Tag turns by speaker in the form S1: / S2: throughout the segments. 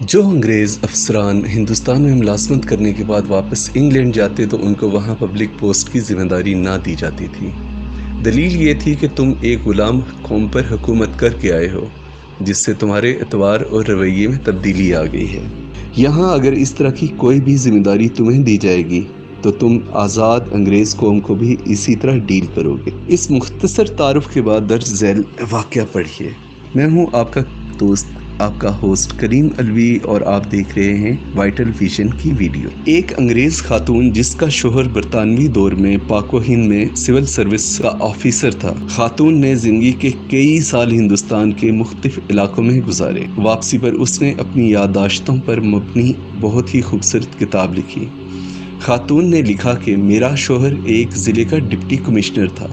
S1: جو انگریز افسران ہندوستان میں ملازمت کرنے کے بعد واپس انگلینڈ جاتے تو ان کو وہاں پبلک پوسٹ کی ذمہ داری نہ دی جاتی تھی۔ دلیل یہ تھی کہ تم ایک غلام قوم پر حکومت کر کے آئے ہو، جس سے تمہارے اعتبار اور رویے میں تبدیلی آ گئی ہے۔ یہاں اگر اس طرح کی کوئی بھی ذمہ داری تمہیں دی جائے گی تو تم آزاد انگریز قوم کو بھی اسی طرح ڈیل کرو گے۔ اس مختصر تعارف کے بعد درج ذیل واقعہ پڑھیے۔ میں ہوں آپ کا دوست، آپ کا ہوسٹ کریم الوی، اور آپ دیکھ رہے ہیں وائٹل ویژن کی ویڈیو۔ ایک انگریز خاتون جس کا شوہر برطانوی دور میں پاک و ہند میں سول سروس کا آفیسر تھا، خاتون نے زندگی کے کئی سال ہندوستان کے مختلف علاقوں میں گزارے۔ واپسی پر اس نے اپنی یادداشتوں پر مبنی بہت ہی خوبصورت کتاب لکھی۔ خاتون نے لکھا کہ میرا شوہر ایک ضلع کا ڈپٹی کمشنر تھا۔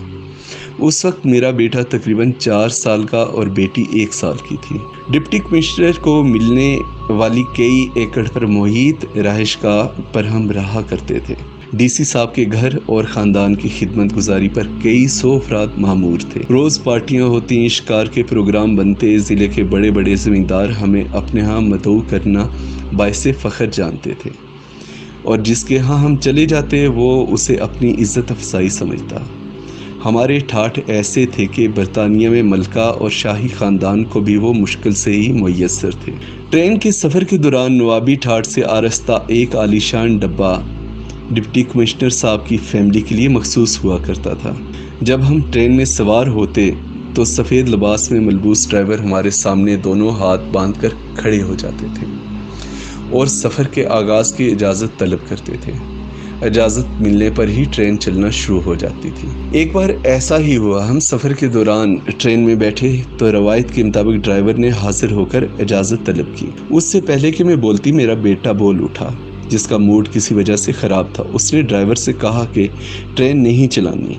S1: اس وقت میرا بیٹا تقریباً 4 سال کا اور بیٹی 1 سال کی تھی۔ ڈپٹی کمشنر کو ملنے والی کئی ایکڑ پر محیط رہائش گاہ پر ہم رہا کرتے تھے۔ ڈی سی صاحب کے گھر اور خاندان کی خدمت گزاری پر کئی 100 افراد مامور تھے۔ روز پارٹیاں ہوتی، شکار کے پروگرام بنتے، ضلع کے بڑے بڑے زمیندار ہمیں اپنے ہاں مدعو کرنا باعث فخر جانتے تھے، اور جس کے ہاں ہم چلے جاتے وہ اسے اپنی عزت افزائی سمجھتا۔ ہمارے ٹھاٹھ ایسے تھے کہ برطانیہ میں ملکہ اور شاہی خاندان کو بھی وہ مشکل سے ہی میسر تھے۔ ٹرین کے سفر کے دوران نوابی ٹھاٹھ سے آراستہ ایک عالیشان ڈبہ ڈپٹی کمشنر صاحب کی فیملی کے لیے مخصوص ہوا کرتا تھا۔ جب ہم ٹرین میں سوار ہوتے تو سفید لباس میں ملبوس ڈرائیور ہمارے سامنے دونوں ہاتھ باندھ کر کھڑے ہو جاتے تھے اور سفر کے آغاز کی اجازت طلب کرتے تھے۔ اجازت ملنے پر ہی ٹرین چلنا شروع ہو جاتی تھی۔ ایک بار ایسا ہی ہوا، ہم سفر کے دوران ٹرین میں بیٹھے تو روایت کے مطابق ڈرائیور نے حاضر ہو کر اجازت طلب کی۔ اس سے پہلے کہ میں بولتی میرا بیٹا بول اٹھا، جس کا موڈ کسی وجہ سے خراب تھا۔ اس نے ڈرائیور سے کہا کہ ٹرین نہیں چلانی۔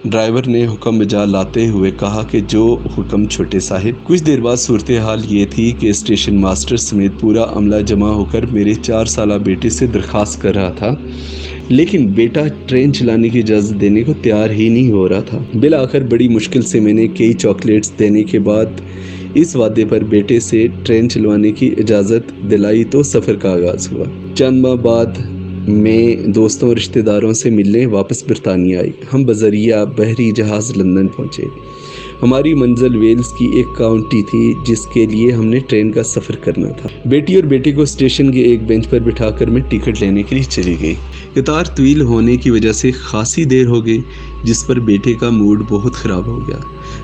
S1: ڈرائیور نے حکم بجا لاتے ہوئے کہا کہ جو حکم چھوٹے صاحب۔ کچھ دیر بعد صورتحال یہ تھی کہ اسٹیشن ماسٹر سمیت پورا عملہ جمع ہو کر میرے 4 سالہ بیٹے سے درخواست کر رہا تھا، لیکن بیٹا ٹرین چلانے کی اجازت دینے کو تیار ہی نہیں ہو رہا تھا۔ بالآخر بڑی مشکل سے میں نے کئی چاکلیٹس دینے کے بعد اس وعدے پر بیٹے سے ٹرین چلوانے کی اجازت دلائی تو سفر کا آغاز ہوا۔ چند ماہ بعد میں دوستوں اور رشتہ داروں سے ملنے واپس برطانیہ آئی۔ ہم بذریعہ بحری جہاز لندن پہنچے۔ ہماری منزل ویلز کی ایک کاؤنٹی تھی جس کے لیے ہم نے ٹرین کا سفر کرنا تھا۔ بیٹی اور بیٹے کو اسٹیشن کے ایک بینچ پر بٹھا کر میں ٹکٹ لینے کے لیے چلی گئی۔ قطار طویل ہونے کی وجہ سے خاصی دیر ہو گئی، جس پر بیٹے کا موڈ بہت خراب ہو گیا۔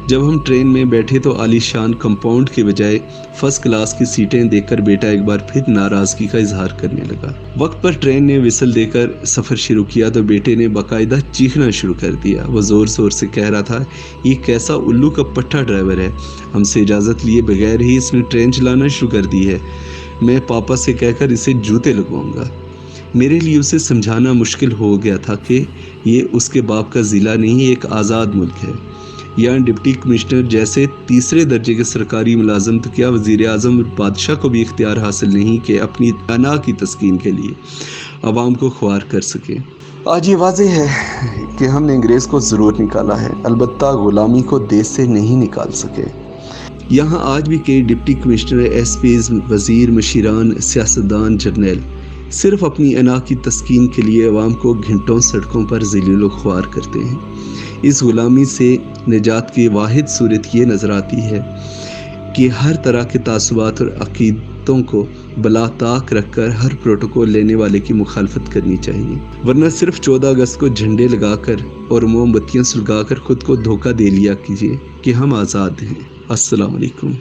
S1: جب ہم ٹرین میں بیٹھے تو عالی شان کمپاؤنڈ کے بجائے فرسٹ کلاس کی سیٹیں دیکھ کر بیٹا ایک بار پھر ناراضگی کا اظہار کرنے لگا۔ وقت پر ٹرین نے وسل دے کر سفر شروع کیا تو بیٹے نے باقاعدہ چیخنا شروع کر دیا۔ وہ زور زور سے کہہ رہا تھا، یہ کیسا الو کا پٹھا ڈرائیور ہے، ہم سے اجازت لیے بغیر ہی اس نے ٹرین چلانا شروع کر دی ہے، میں پاپا سے کہہ کر اسے جوتے لگواؤں گا۔ میرے لیے اسے سمجھانا مشکل ہو گیا تھا کہ یہ اس کے باپ کا ضلع نہیں، ایک آزاد ملک ہے۔ یہاں ڈپٹی کمشنر جیسے تیسرے درجے کے سرکاری ملازم تو کیا وزیر اعظم اور بادشاہ کو بھی اختیار حاصل نہیں کہ اپنی انا کی تسکین کے لیے عوام کو خوار کر سکے۔ آج یہ واضح ہے کہ ہم نے انگریز کو ضرور نکالا ہے، البتہ غلامی کو دیش سے نہیں نکال سکے۔ یہاں آج بھی کئی ڈپٹی کمشنر، ایس پیز، وزیر، مشیران، سیاستدان، جرنیل صرف اپنی انا کی تسکین کے لیے عوام کو گھنٹوں سڑکوں پر ذلیل و خوار کرتے ہیں۔ اس غلامی سے نجات کی واحد صورت یہ نظر آتی ہے کہ ہر طرح کے تعصبات اور عقیدتوں کو بلا طاق رکھ کر ہر پروٹوکول لینے والے کی مخالفت کرنی چاہیے، ورنہ صرف 14 اگست کو جھنڈے لگا کر اور موم بتیاں سلگا کر خود کو دھوکہ دے لیا کیجیے کہ ہم آزاد ہیں۔ السلام علیکم۔